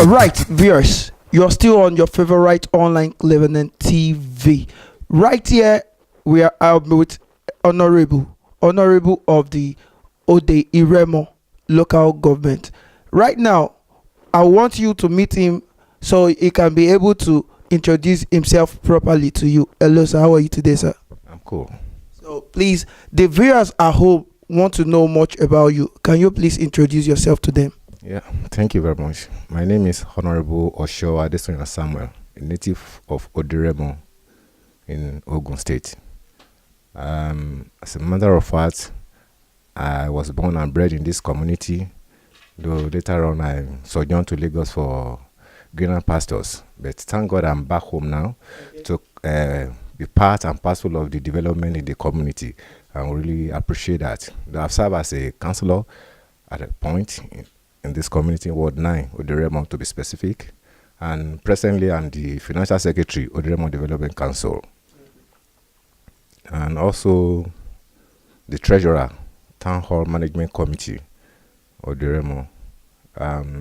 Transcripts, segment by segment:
Right, viewers, you're still on your favorite online Lebanon TV. Right here, we are out with Honorable of the Ode Iremo local government. Right now, I want you to meet him so he can be able to introduce himself properly to you. Hello, sir. How are you today, sir? I'm cool. So, please, the viewers at home want to know much about you. Can you please introduce yourself to them? Yeah, thank you very much. My name is Hon.Osho Adesanya Samuel, a native of Odiremo in Ogun State. As a matter of fact, I was born and bred in this community, though later on I sojourned to Lagos for greener pastures. But thank God I'm back home now to be part and parcel of the development in the community. I really appreciate that. I've served as a councillor at a point in this community, Ward 9, Odiremo to be specific, and presently I'm the Financial Secretary, Odiremo Development Council, and also the Treasurer, Town Hall Management Committee, Odiremo. I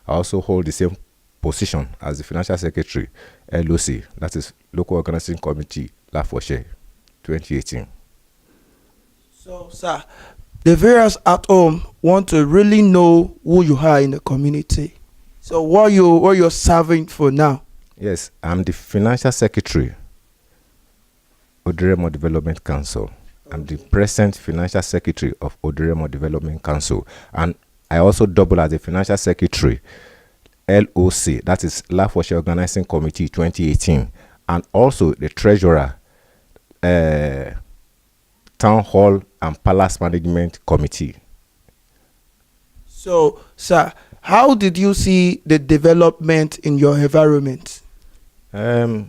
also hold the same position as the Financial Secretary, LOC, that is Local Organizing Committee, Lafose, 2018. So, sir, the viewers at home want to really know who you are in the community. So what you're serving for now? Yes, I'm the Financial Secretary, Odiremo Development Council. I'm the present Financial Secretary of Odiremo Development Council. And I also double as the Financial Secretary, LOC, that is Lafose Organizing Committee 2018. And also the Treasurer, Town Hall and Palace Management Committee. So, sir, how did you see the development in your environment? We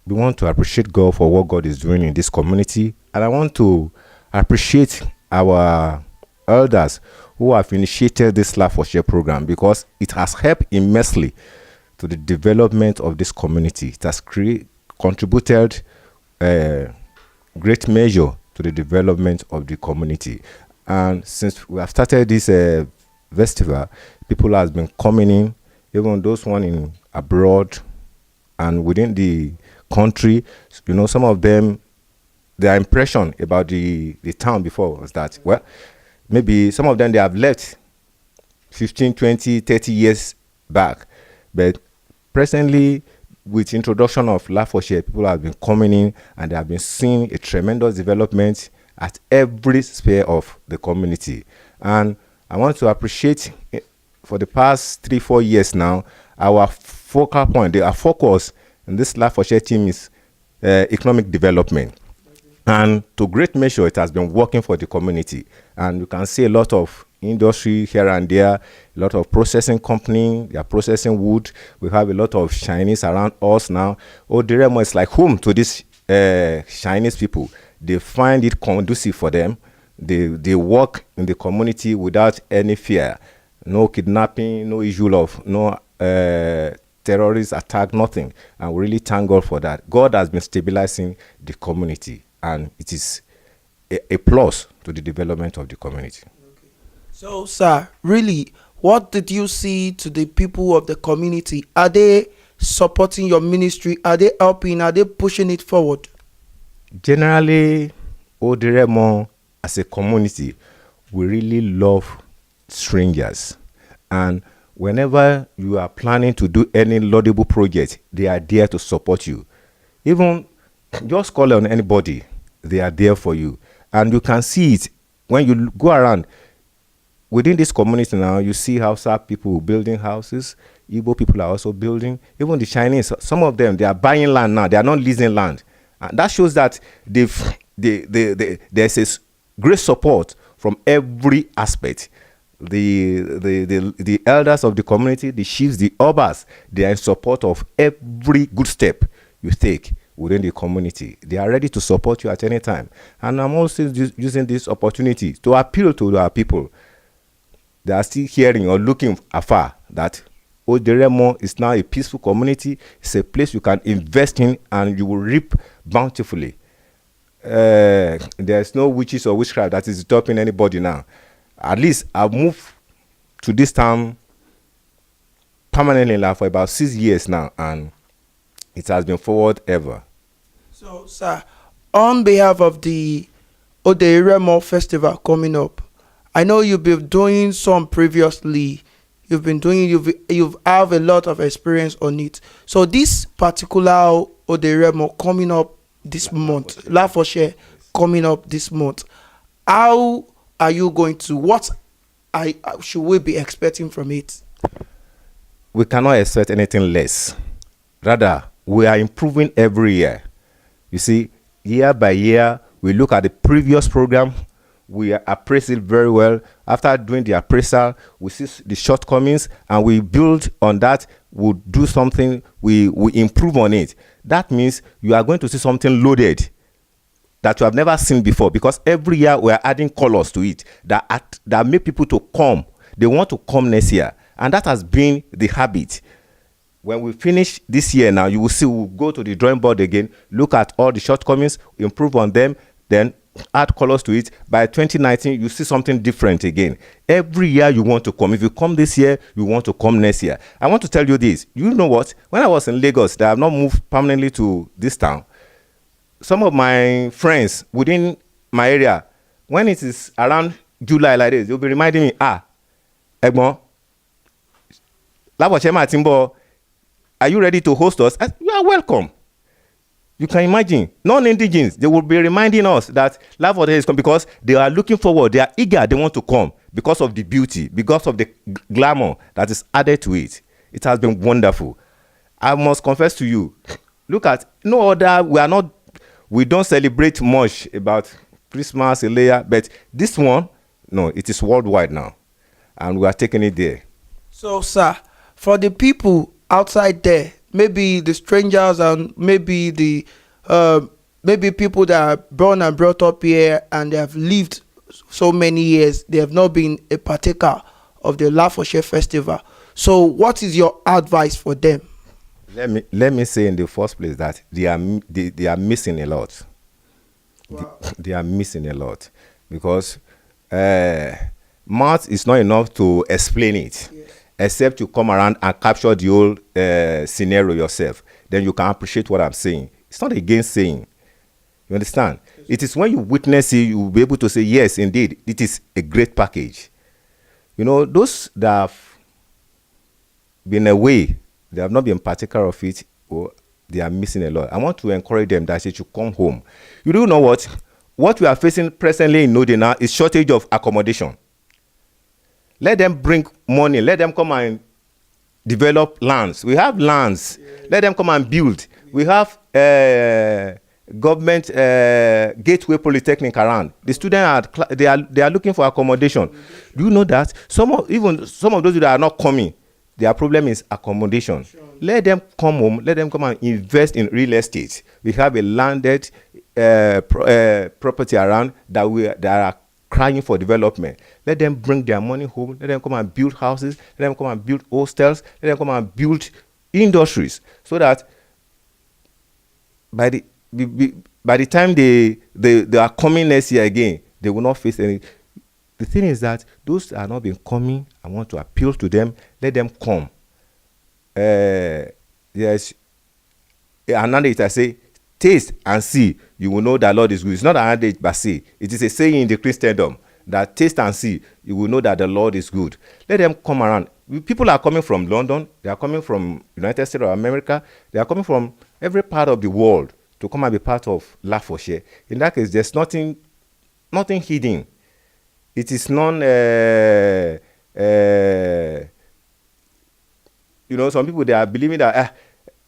want to appreciate God for what God is doing in this community, and I want to appreciate our elders who have initiated this Lafose program, because it has helped immensely to the development of this community. It has contributed great measure to the development of the community. And since we have started this festival, people have been coming in, even those one in abroad and within the country. You know, some of them, their impression about the town before was that, well, maybe some of them, they have left 15, 20, 30 years back. But presently, with introduction of Lafose, people have been coming in and they have been seeing a tremendous development at every sphere of the community. And I want to appreciate, for the past 3-4 years now, our focal point, our focus in this Lafose team is economic development. And to great measure, it has been working for the community. And you can see a lot of industry here and there, a lot of processing company, they are processing wood. We have a lot of Chinese around us now. Odiremo is like home to these Chinese people. They find it conducive for them. They work in the community without any fear. No kidnapping, no issue of no terrorist attack, nothing. And we really thank God for that. God has been stabilizing the community, and it is a plus to the development of the community. Okay. So, sir, really, what did you see to the people of the community? Are they supporting your ministry? Are they helping? Are they pushing it forward? Generally, Odiremo as a community, we really love strangers. And whenever you are planning to do any laudable project, they are there to support you. Even just call on anybody, they are there for you. And you can see it when you go around. Within this community now, you see Hausa people building houses. Igbo people are also building. Even the Chinese, some of them, they are buying land now. They are not leasing land. And that shows that there's a great support from every aspect. The elders of the community, the chiefs, the obas, they are in support of every good step you take within the community. They are ready to support you at any time. And I'm also using this opportunity to appeal to our people. They are still hearing or looking afar that Odiremo is now a peaceful community. It's a place you can invest in and you will reap bountifully. There's no witches or witchcraft that is stopping anybody now. At least I've moved to this town permanently in life for about 6 years now, and it has been forward ever. So, sir, on behalf of the Odeiremo Festival coming up, I know you've been doing some previously. You've have a lot of experience on it. So this particular Odeiremo coming up this month, Lafose coming up this month, how are you going to? What should we be expecting from it? We cannot expect anything less. Rather, we are improving every year. You see, year by year, we look at the previous program, we appraise it very well. After doing the appraisal, we see the shortcomings, and we build on that. We do something, we improve on it. That means you are going to see something loaded that you have never seen before, because every year we are adding colors to it that make people to come. They want to come next year, and that has been the habit. When we finish this year now, you will see we'll go to the drawing board again, look at all the shortcomings, improve on them, then add colors to it. By 2019, you see something different again. Every year you want to come. If you come this year, you want to come next year. I want to tell you this. You know what? When I was in Lagos, that I have not moved permanently to this town, some of my friends within my area, when it is around July like this, they'll be reminding me, Egbon, Lafose Matimbo, are you ready to host us? You are welcome. You can imagine, non-indigenous, they will be reminding us that Lafose is coming, because they are looking forward, they are eager, they want to come because of the beauty, because of the glamour that is added to it. It has been wonderful. I must confess to you, look at no other, we don't celebrate much about Christmas, Ilea, but this one, no, it is worldwide now, and we are taking it there. So, sir, for the people outside there, maybe the strangers and maybe maybe people that are born and brought up here and they have lived so many years, they have not been a partaker of the Lafose festival. So what is your advice for them? Let me say in the first place that they are missing a lot. Wow. They are missing a lot, because math is not enough to explain it. Yes. Except you come around and capture the whole scenario yourself. Then you can appreciate what I'm saying. It's not against saying. You understand? Yes. It is when you witness it, you will be able to say, yes, indeed, it is a great package. You know, those that have been away, they have not been particular of it, or they are missing a lot. I want to encourage them that they should come home. You do know what? What we are facing presently in Node now is shortage of accommodation. Let them bring money. Let them come and develop lands. We have lands. Yeah. Let them come and build. We have government Gateway Polytechnic around. The students they are looking for accommodation. Do you know that some of those that are not coming, their problem is accommodation. Sure. Let them come home. Let them come and invest in real estate. We have a landed property around that are crying for development. Let them bring their money home. Let them come and build houses. Let them come and build hostels. Let them come and build industries, so that by the time they are coming next year again, they will not face any. The thing is that those that are not been coming, I want to appeal to them. Let them come. Yes, another is I say, taste and see, you will know that Lord is good. It's not an adage, but say. It is a saying in the Christendom that taste and see, you will know that the Lord is good. Let them come around. People are coming from London. They are coming from United States of America. They are coming from every part of the world to come and be part of Lafose. In that case, there's nothing hidden. It is some people, they are believing that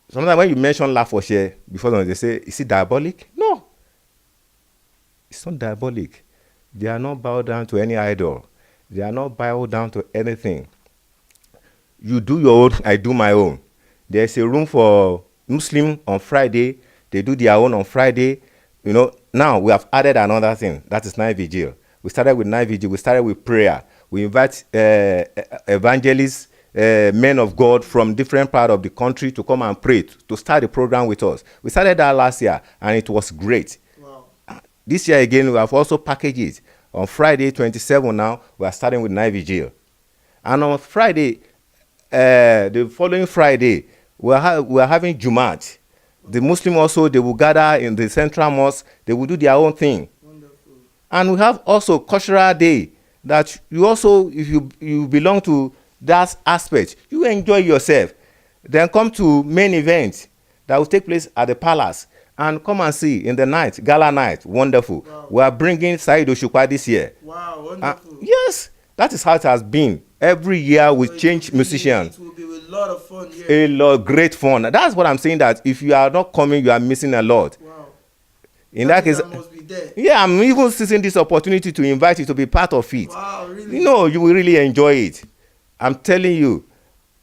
sometimes when you mention Lafose before, they say, is it diabolic? No. It's not diabolic. They are not bowed down to any idol. They are not bowed down to anything. You do your own, I do my own. There's a room for Muslim on Friday. They do their own on Friday. Now we have added another thing. That is night vigil. We started with night vigil. We started with prayer. We invite evangelists, men of God from different parts of the country to come and pray, to start the program with us. We started that last year, and it was great. Wow. This year again, we have also packaged it. On Friday, 27 now, we are starting with night vigil. And on Friday, the following Friday, we are having Jumat. The Muslim also, they will gather in the central mosque. They will do their own thing. Wonderful. And we have also cultural day that you also, if you belong to that aspect, you enjoy yourself. Then come to main event that will take place at the palace, and come and see in the night, gala night. Wonderful. Wow. We are bringing Saheed Osupa this year. Wow, wonderful. Yes, that is how it has been. Every year we change musicians. It will be a lot of fun here. A lot, great fun. That's what I'm saying, that if you are not coming, you are missing a lot. Wow. In that case, must be there. yeah, I'm even seizing this opportunity to invite you to be part of it. Wow, really? You know, you will really enjoy it. I'm telling you.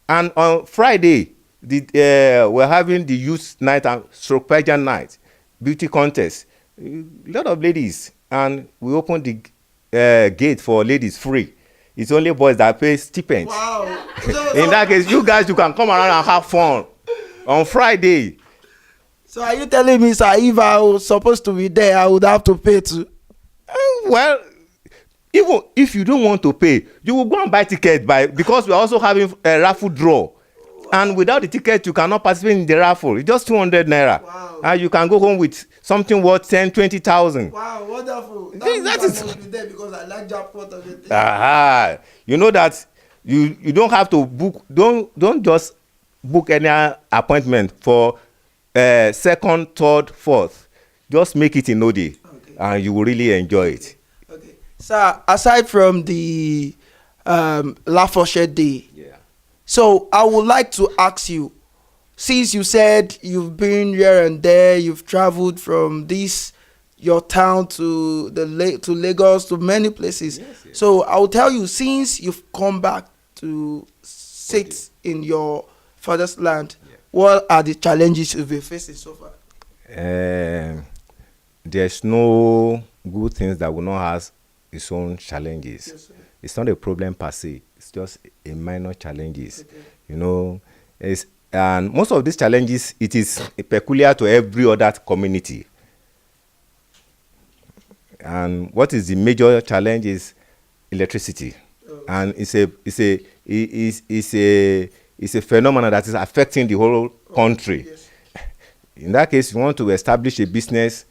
And on Friday, we're having the youth night and stroke pageant night, beauty contest. A lot of ladies, and we open the gate for ladies free. It's only boys that pay stipends. Wow. In that case, you guys, you can come around and have fun on Friday. So are you telling me, sir, if I was supposed to be there, I would have to pay too? Well, even if you don't want to pay, you will go and buy ticket because we're also having a raffle draw. And without the ticket, you cannot participate in the raffle. It's just 200 naira. Wow. And you can go home with something worth 10, 20,000. Wow, wonderful. That is- I must be there because I like jackpot of it. Aha. You know that you don't have to book, don't just book any appointment for second, third, fourth. Just make it in Odi, and you will really enjoy it. Okay. Sir, aside from the Lafose Day, Yeah. so I would like to ask you, since you said you've been here and there, you've traveled from your town to to Lagos, to many places. Yes, yes. So I will tell you, since you've come back to sit in your father's land, what are the challenges you've been facing so far? There's no good things that will not have its own challenges. Yes, sir. It's not a problem per se. It's just a minor challenges. Okay. You know, and most of these challenges, it is peculiar to every other community. And what is the major challenge is electricity. And it's a phenomenon that is affecting the whole country. Yes. In that case, you want to establish a business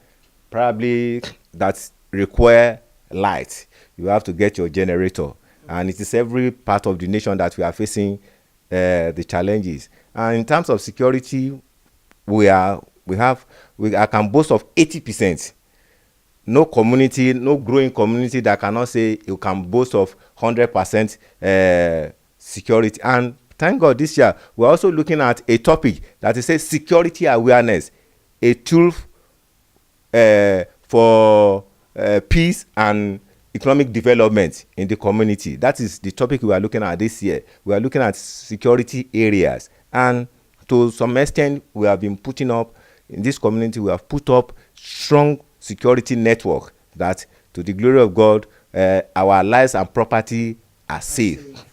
probably that require light. You have to get your generator. And it is every part of the nation that we are facing the challenges. And in terms of security, I can boast of 80%. No community, no growing community that cannot say you can boast of 100% security. And thank God this year, we're also looking at a topic that is security awareness, a tool for peace and economic development in the community. That is the topic we are looking at this year. We are looking at security areas. And to some extent, we have been putting up, in this community, we have put up strong security network that, to the glory of God, our lives and property are safe.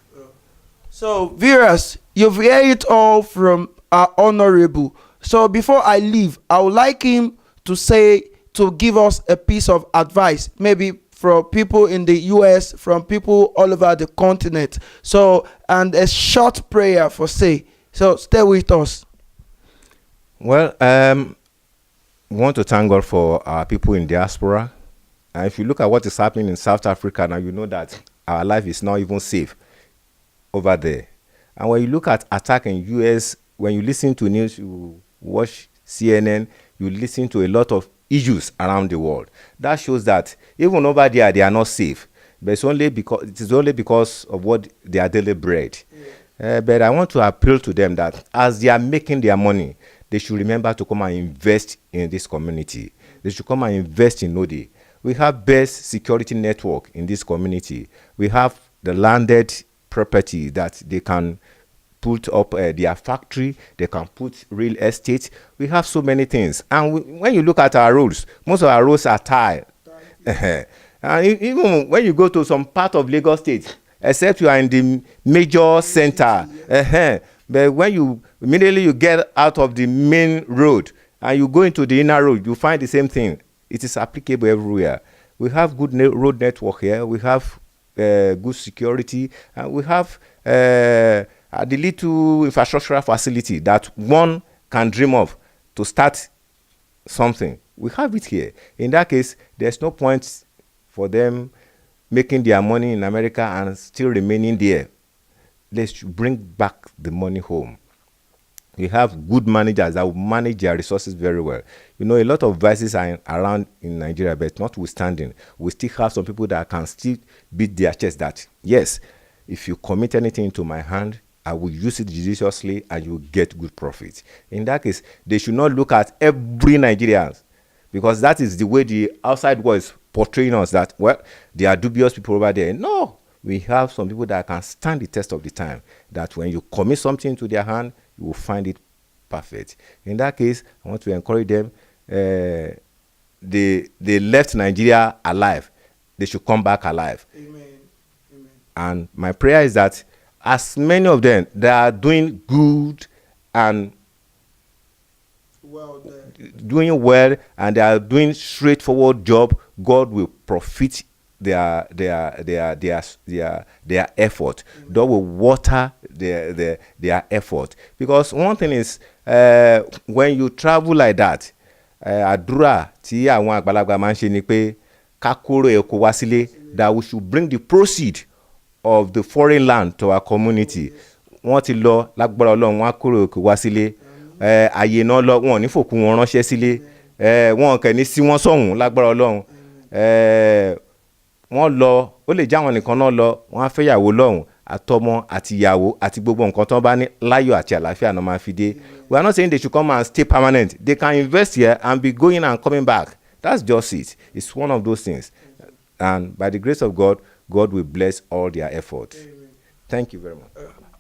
So, viewers, you've heard it all from our honorable. So, before I leave, I would like him to give us a piece of advice, maybe from people in the US, from people all over the continent. So, and a short prayer for say. So, stay with us. Well, we want to thank God for our people in diaspora. And if you look at what is happening in South Africa now, you know that our life is not even safe over there. And when you look at attack in US, when you listen to news, you watch CNN, you listen to a lot of issues around the world. That shows that even over there, they are not safe. But it is only because of what their daily bread. But I want to appeal to them that as they are making their money, they should remember to come and invest in this community. They should come and invest in Nodi. We have best security network in this community. We have the landed property that they can put up their factory. They can put real estate. We have so many things. And when you look at our roads, most of our roads are tiled. And even when you go to some part of Lagos State, except you are in the major center, but when you immediately you get out of the main road and you go into the inner road, you find the same thing. It is applicable everywhere. We have good road network here. We have good security, and we have the little infrastructural facility that one can dream of to start something, we have it here. In that case, there's no point for them making their money in America and still remaining there. Let's bring back the money home. We have good managers that will manage their resources very well. You know, a lot of vices are around in Nigeria, but notwithstanding, we still have some people that can still beat their chest that, yes, if you commit anything into my hand, I will use it judiciously and you will get good profit. In that case, they should not look at every Nigerian, because that is the way the outside world is portraying us, that, well, there are dubious people over there. No, we have some people that can stand the test of the time, that when you commit something into their hand, you will find it perfect. In that case, I want to encourage them. They left Nigeria alive. They should come back alive. Amen. Amen. And my prayer is that as many of them that are doing good and doing well, and they are doing straightforward job, God will profit their effort. Amen. God will water their effort. Because one thing is, when you travel like that, àdúrà tí àwọn àgbàlagbà máa ń ṣe ni pé ká kórè oko wá sílé, that we should bring the proceed of the foreign land to our community. Wọ́n ti lọ lágbára Ọlọ́run, wọ́n á kórè oko wá sílé. Àyè náà lọ, wọn ò ní fòkú wọn ránṣẹ́ sílé. Wọn kàn ní sí wọn sọ̀hún lágbára Ọlọ́run. Wọ́n lọ, ó lè jáwọn nìkan náà lọ, wọ́n á fẹ́ yàwó lọ́hùn, àtọmọ àti ìyàwó àti gbogbo nǹkan tó bá ní láyọ̀ àti àlàáfíà náà máa fi dé. We are not saying they should come and stay permanent. They can invest here and be going and coming back. That's just it. It's one of those things. And by the grace of God, God will bless all their efforts. Thank you very much.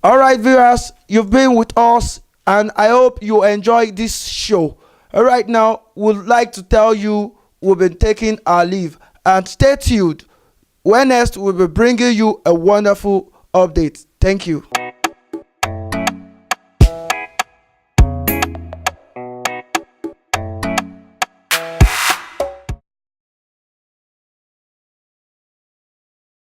All right, viewers, you've been with us, and I hope you enjoy this show. All right, now we'd like to tell you we've been taking our leave, and stay tuned. When next we'll be bringing you a wonderful update. Thank you.